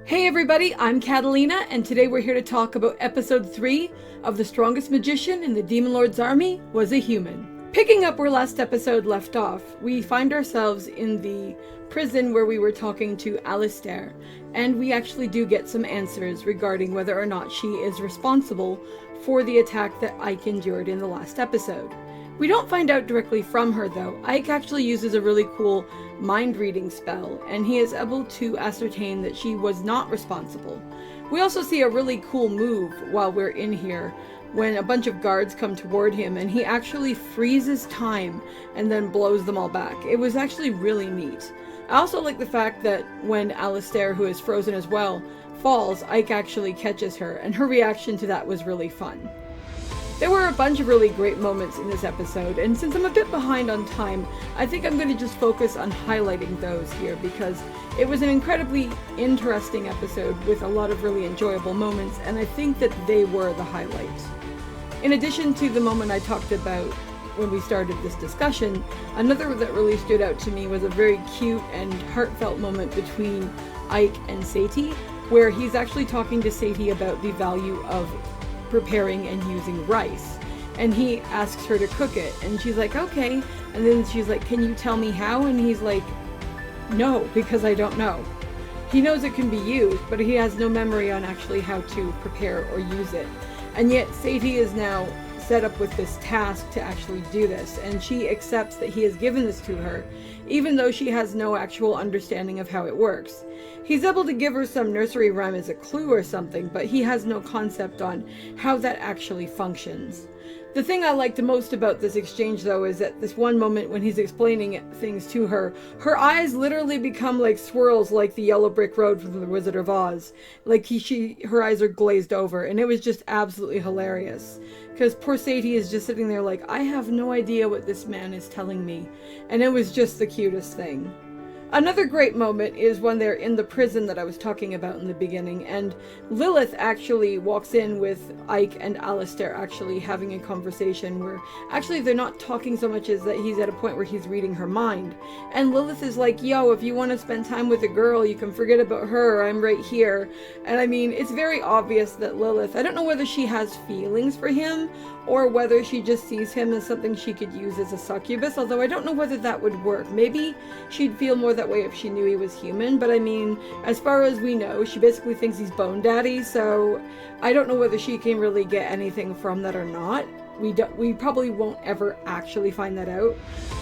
Hey everybody, I'm Katallina, and today we're here to talk about episode 3 of The Strongest Magician in the Demon Lord's Army Was a Human. Picking up where last episode left off, we find ourselves in the prison where we were talking to Alistair, and we actually do get some answers regarding whether or not she is responsible for the attack that Ike endured in the last episode. We don't find out directly from her though. Ike actually uses a really cool mind reading spell, and he is able to ascertain that she was not responsible. We also see a really cool move while we're in here when a bunch of guards come toward him and he actually freezes time and then blows them all back. It was actually really neat. I also like the fact that when Alistair, who is frozen as well, falls, Ike actually catches her, and her reaction to that was really fun. There were a bunch of really great moments in this episode, and since I'm a bit behind on time, I think I'm going to just focus on highlighting those here because it was an incredibly interesting episode with a lot of really enjoyable moments, and I think that they were the highlights. In addition to the moment I talked about when we started this discussion, another that really stood out to me was a very cute and heartfelt moment between Ike and Satie, where he's actually talking to Satie about the value of preparing and using rice, and he asks her to cook it, and she's like, okay, and then she's like, can you tell me how? And he's like, no, because I don't know. He knows it can be used, but he has no memory on actually how to prepare or use it. And yet Satie is now set up with this task to actually do this, and she accepts that he has given this to her, even though she has no actual understanding of how it works. He's able to give her some nursery rhyme as a clue or something, but he has no concept on how that actually functions. The thing I liked most about this exchange, though, is that this one moment when he's explaining things to her, her eyes literally become like swirls like the yellow brick road from The Wizard of Oz. Like her eyes are glazed over, and it was just absolutely hilarious. Because poor Satie is just sitting there like, I have no idea what this man is telling me. And it was just the cutest thing. Another great moment is when they're in the prison that I was talking about in the beginning, and Lilith actually walks in with Ike and Alistair actually having a conversation where actually they're not talking so much as that he's at a point where he's reading her mind. And Lilith is like, yo, if you want to spend time with a girl, you can forget about her, I'm right here. And I mean, it's very obvious that Lilith, I don't know whether she has feelings for him or whether she just sees him as something she could use as a succubus, although I don't know whether that would work. Maybe she'd feel more that way if she knew he was human, but I mean, as far as we know, she basically thinks he's Bone Daddy, so I don't know whether she can really get anything from that or not. We probably won't ever actually find that out,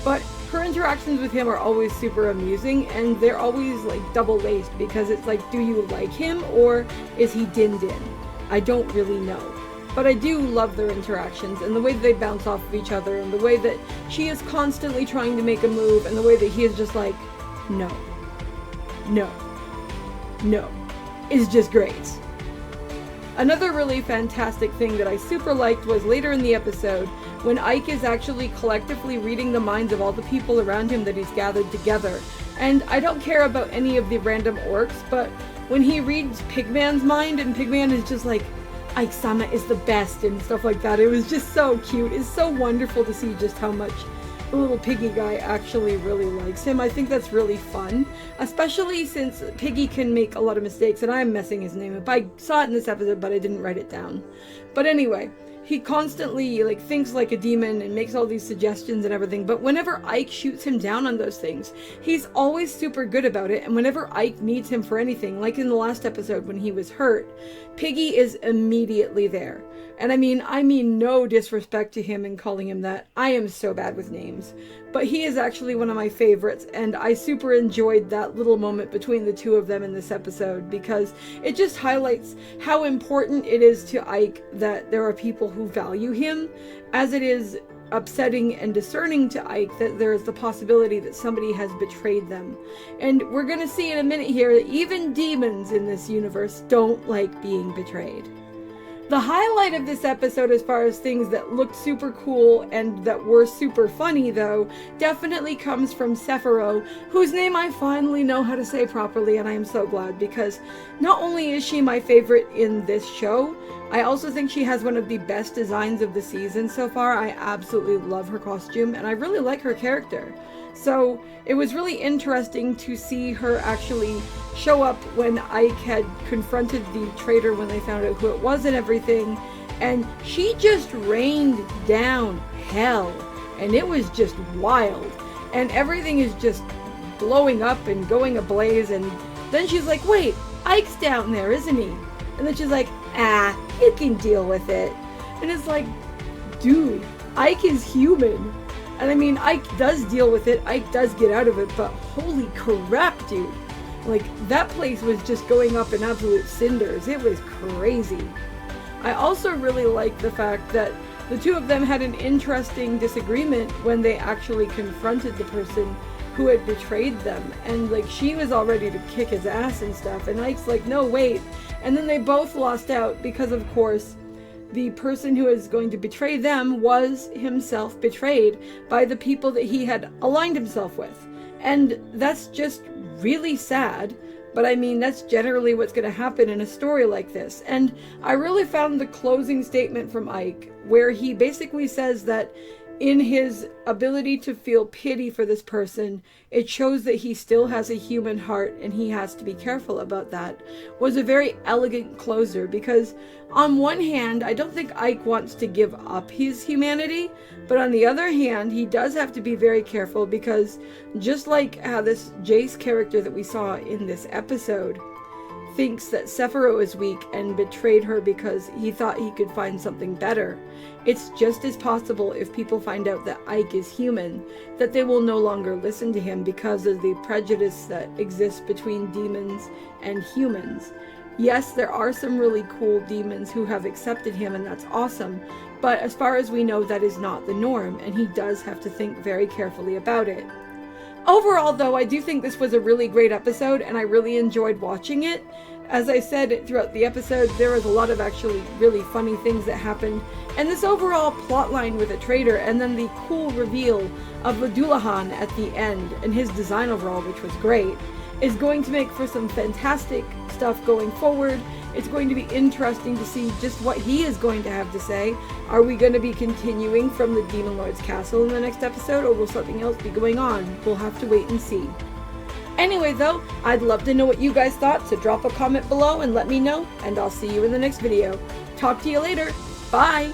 but her interactions with him are always super amusing, and they're always like double-laced, because it's like, do you like him or is he din-din? I don't really know. But I do love their interactions, and the way that they bounce off of each other, and the way that she is constantly trying to make a move, and the way that he is just like, no, no, no, is just great. Another really fantastic thing that I super liked was later in the episode when Ike is actually collectively reading the minds of all the people around him that he's gathered together. And I don't care about any of the random orcs, but when he reads Pigman's mind and Pigman is just like, Ike-sama is the best and stuff like that. It was just so cute. It's so wonderful to see just how much the little piggy guy actually really likes him. I think that's really fun, especially since Piggy can make a lot of mistakes, and I'm messing his name up. I saw it in this episode, but I didn't write it down. But anyway, he constantly like thinks like a demon and makes all these suggestions and everything, but whenever Ike shoots him down on those things, he's always super good about it. And whenever Ike needs him for anything, like in the last episode when he was hurt, Piggy is immediately there. And I mean no disrespect to him in calling him that. I am so bad with names. But he is actually one of my favorites, and I super enjoyed that little moment between the two of them in this episode because it just highlights how important it is to Ike that there are people who value him, as it is upsetting and discerning to Ike that there is the possibility that somebody has betrayed them. And we're gonna see in a minute here that even demons in this universe don't like being betrayed. The highlight of this episode, as far as things that looked super cool and that were super funny though, definitely comes from Cefiro, whose name I finally know how to say properly, and I am so glad, because not only is she my favorite in this show, I also think she has one of the best designs of the season so far. I absolutely love her costume, and I really like her character. So it was really interesting to see her actually show up when Ike had confronted the traitor when they found out who it was and everything. And she just rained down hell. And it was just wild. And everything is just blowing up and going ablaze. And then she's like, wait, Ike's down there, isn't he? And then she's like, you can deal with it. And it's like, dude, Ike is human. And I mean, Ike does deal with it. Ike does get out of it. But holy crap, dude. Like, that place was just going up in absolute cinders. It was crazy. I also really like the fact that the two of them had an interesting disagreement when they actually confronted the person who had betrayed them. And like, she was all ready to kick his ass and stuff. And Ike's like, no, wait. And then they both lost out because, of course, the person who is going to betray them was himself betrayed by the people that he had aligned himself with. And that's just really sad. But I mean, that's generally what's going to happen in a story like this. And I really found the closing statement from Ike, where he basically says that in his ability to feel pity for this person, it shows that he still has a human heart and he has to be careful about that, was a very elegant closer. Because on one hand, I don't think Ike wants to give up his humanity, but on the other hand, he does have to be very careful, because just like how this Jace character that we saw in this episode thinks that Cefiro is weak and betrayed her because he thought he could find something better, it's just as possible, if people find out that Ike is human, that they will no longer listen to him because of the prejudice that exists between demons and humans. Yes, there are some really cool demons who have accepted him, and that's awesome, but as far as we know, that is not the norm, and he does have to think very carefully about it. Overall, though, I do think this was a really great episode, and I really enjoyed watching it. As I said throughout the episode, there was a lot of actually really funny things that happened, and this overall plotline with a traitor, and then the cool reveal of Ladulahan at the end, and his design overall, which was great, is going to make for some fantastic stuff going forward. It's going to be interesting to see just what he is going to have to say. Are we going to be continuing from the Demon Lord's castle in the next episode, or will something else be going on? We'll have to wait and see. Anyway, though, I'd love to know what you guys thought, so drop a comment below and let me know, and I'll see you in the next video. Talk to you later. Bye!